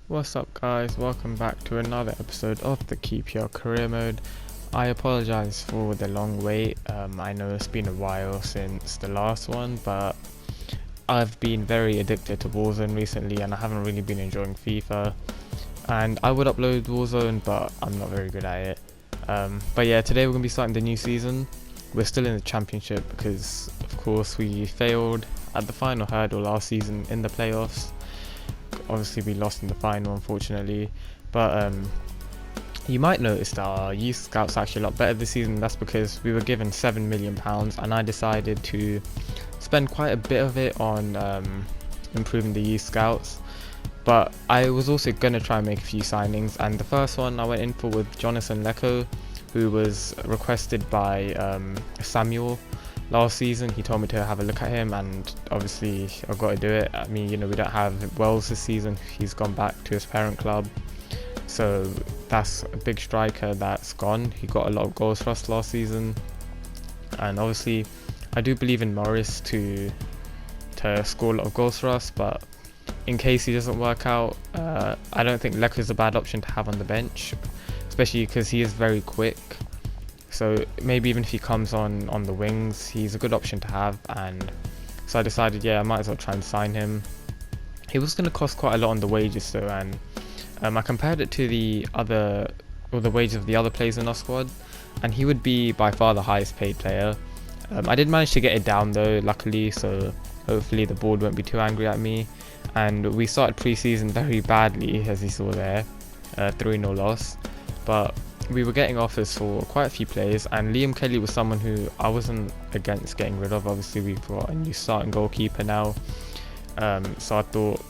What's up guys, welcome back to another episode of the Keep Your Career Mode. I apologize for the long wait. I know it's been a while since the last one, but I've been very addicted to Warzone recently and I haven't really been enjoying FIFA. And I would upload Warzone, but I'm not very good at it. But yeah, today we're going to be starting the new season. We're still in the championship because of course we failed at the final hurdle last season in the playoffs. Obviously we lost in the final, unfortunately, but you might notice that our youth scouts are actually a lot better this season. That's because we were given £7 million and I decided to spend quite a bit of it on improving the youth scouts. But I was also going to try and make a few signings, and the first one I went in for with Jonathan Lecco, who was requested by Samuel last season. He told me to have a look at him, and obviously I've got to do it. I mean, we don't have Wells this season. He's gone back to his parent club, so that's a big striker that's gone. He got a lot of goals for us last season, and obviously I do believe in Morris to score a lot of goals for us, but in case he doesn't work out, I don't think Lecco is a bad option to have on the bench, especially because he is very quick. So maybe even if he comes on the wings, he's a good option to have. And so I decided, yeah, I might as well try and sign him. He was going to cost quite a lot on the wages though, and I compared it to the wages of the other players in our squad, and he would be by far the highest paid player. I did manage to get it down though, luckily, so hopefully the board won't be too angry at me. And we started pre-season very badly, as you saw there, 3-0 loss, but we were getting offers for quite a few players, and Liam Kelly was someone who I wasn't against getting rid of. Obviously we've got a new starting goalkeeper now, so I thought,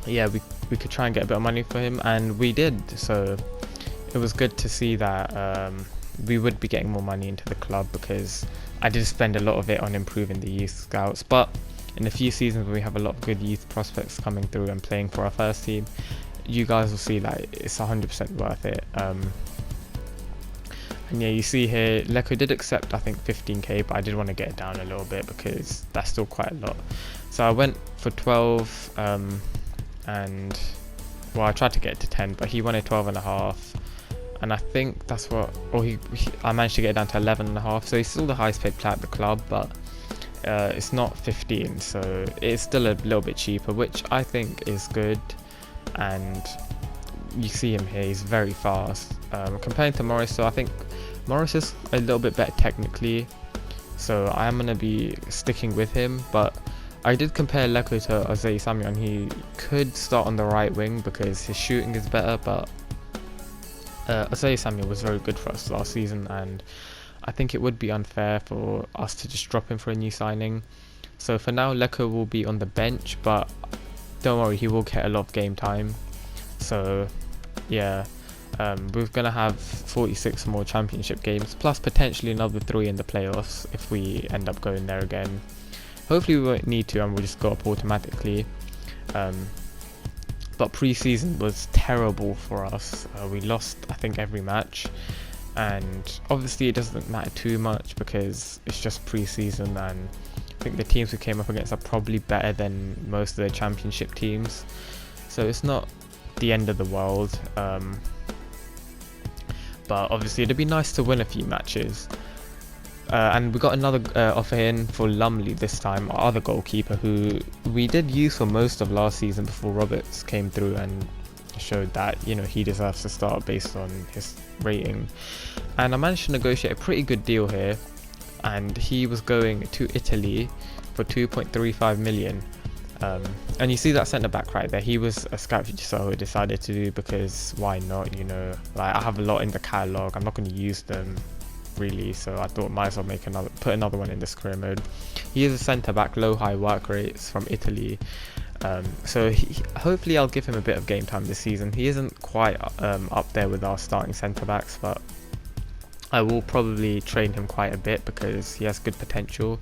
yeah, we could try and get a bit of money for him, and we did. So it was good to see that we would be getting more money into the club, because I did spend a lot of it on improving the youth scouts. But in a few seasons when we have a lot of good youth prospects coming through and playing for our first team, you guys will see that it's 100% worth it. And yeah, you see here Lecco did accept I think 15k, but I did want to get it down a little bit because that's still quite a lot. So I went for 12, and well, I tried to get it to 10, but he wanted 12.5, and I think that's what, or I managed to get it down to 11.5. So he's still the highest paid player at the club, but it's not 15, so it's still a little bit cheaper, which I think is good. And you see him here, he's very fast comparing to Morris. So I think Morris is a little bit better technically, so I am going to be sticking with him. But I did compare Lecco to Isaiah Samuel, and he could start on the right wing because his shooting is better, but Isaiah Samuel was very good for us last season, and I think it would be unfair for us to just drop him for a new signing. So for now Lecco will be on the bench, but don't worry, he will get a lot of game time. So yeah, we're going to have 46 more championship games, plus potentially another 3 in the playoffs if we end up going there again. Hopefully we won't need to, and we'll just go up automatically. But pre-season was terrible for us. We lost I think every match, and obviously it doesn't matter too much because it's just pre-season, and I think the teams we came up against are probably better than most of the championship teams, so it's not the end of the world. But obviously it'd be nice to win a few matches. And we got another offer in for Lumley this time, our other goalkeeper, who we did use for most of last season before Roberts came through and showed that he deserves to start based on his rating. And I managed to negotiate a pretty good deal here, and he was going to Italy for 2.35 million. And you see that centre back right there, he was a scout so I decided to do, because why not, like I have a lot in the catalogue, I'm not going to use them really, so I thought might as well put another one in this career mode. He is a centre back, low high work rates from Italy, so hopefully I'll give him a bit of game time this season. He isn't quite up there with our starting centre backs, but I will probably train him quite a bit because he has good potential.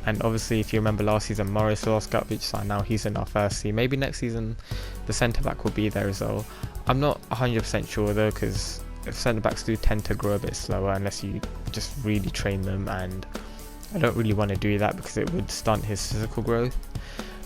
And obviously if you remember last season, Morris lost Gutwich, so now he's in our first team. Maybe next season the centre back will be there as well. I'm not 100% sure though, because centre backs do tend to grow a bit slower unless you just really train them, and I don't really want to do that because it would stunt his physical growth.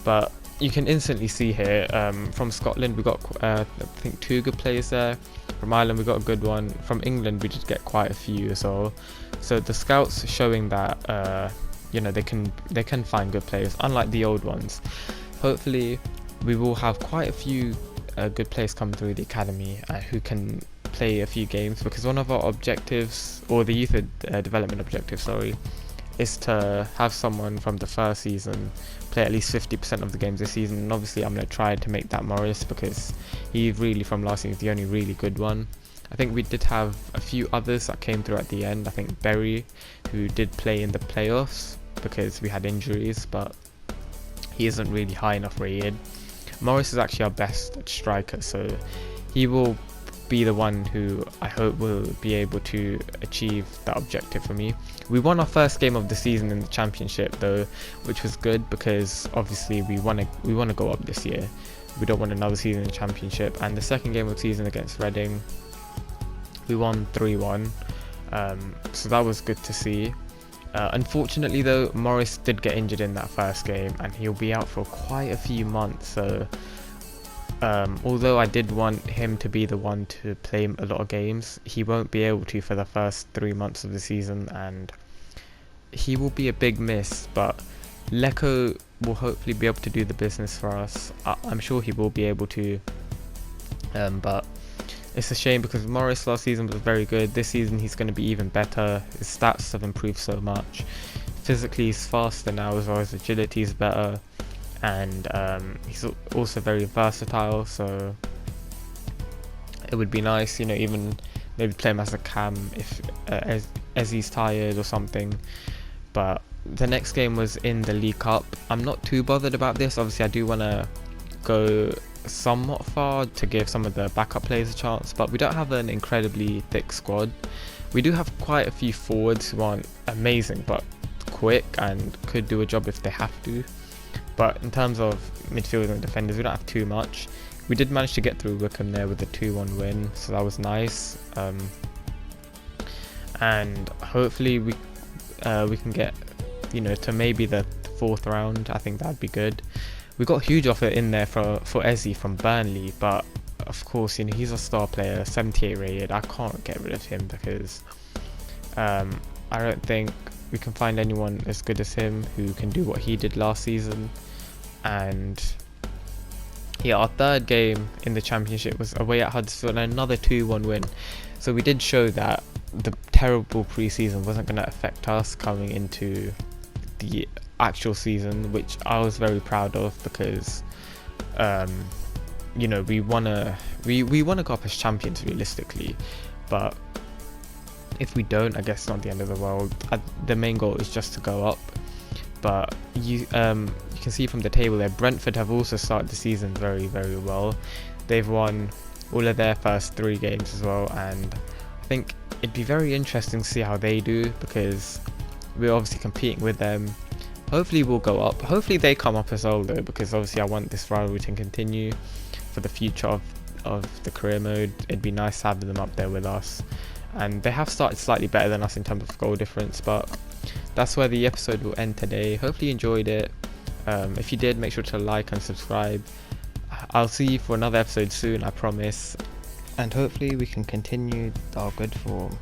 But you can instantly see here, from Scotland we got I think 2 good players there. From Ireland we got a good one. From England we did get quite a few as well. So the scouts showing that you know, they can find good players, unlike the old ones. Hopefully we will have quite a few good players come through the academy who can play a few games, because one of our objectives, or the youth development objective, sorry, is to have someone from the first season play at least 50% of the games this season. And obviously I'm going to try to make that Morris, because he really, from last season, is the only really good one. I think we did have a few others that came through at the end. I think Berry, who did play in the playoffs because we had injuries, but he isn't really high enough rated. Morris is actually our best striker, so he will be the one who I hope will be able to achieve that objective for me. We won our first game of the season in the championship though, which was good, because obviously we want to go up this year. We don't want another season in the championship. And the second game of the season against Reading, we won 3-1, so that was good to see. Unfortunately though, Morris did get injured in that first game and he'll be out for quite a few months, so although I did want him to be the one to play a lot of games, he won't be able to for the first 3 months of the season, and he will be a big miss. But Leko will hopefully be able to do the business for us. I'm sure he will be able to, but it's a shame because Morris last season was very good. This season he's going to be even better. His stats have improved so much. Physically he's faster now as well, his agility is better, and he's also very versatile, so it would be nice, you know, even maybe play him as a cam if as he's tired or something. But the next game was in the League Cup. I'm not too bothered about this. Obviously I do want to go somewhat far to give some of the backup players a chance, but we don't have an incredibly thick squad. We do have quite a few forwards who aren't amazing but quick and could do a job if they have to. But in terms of midfielders and defenders, we don't have too much. We did manage to get through Wickham there with a 2-1 win, so that was nice. And hopefully we can get, you know, to maybe the 4th round. I think that'd be good. We got a huge offer in there for Eze from Burnley, but of course, you know, he's a star player, 78 rated. I can't get rid of him because I don't think we can find anyone as good as him who can do what he did last season. And yeah, our 3rd game in the championship was away at Huddersfield, and another 2-1 win. So we did show that the terrible pre-season wasn't going to affect us coming into the actual season, which I was very proud of, because you know, we wanna go up as champions realistically, but if we don't, I guess it's not the end of the world. The main goal is just to go up. But you can see from the table there, Brentford have also started the season very, very well. They've won all of their first 3 games as well, and I think it'd be very interesting to see how they do, because we're obviously competing with them. Hopefully we'll go up. Hopefully they come up as well though, because obviously I want this rivalry to continue for the future of the career mode. It'd be nice to have them up there with us. And they have started slightly better than us in terms of goal difference, but that's where the episode will end today. Hopefully you enjoyed it. If you did, make sure to like and subscribe. I'll see you for another episode soon, I promise. And hopefully we can continue our good form.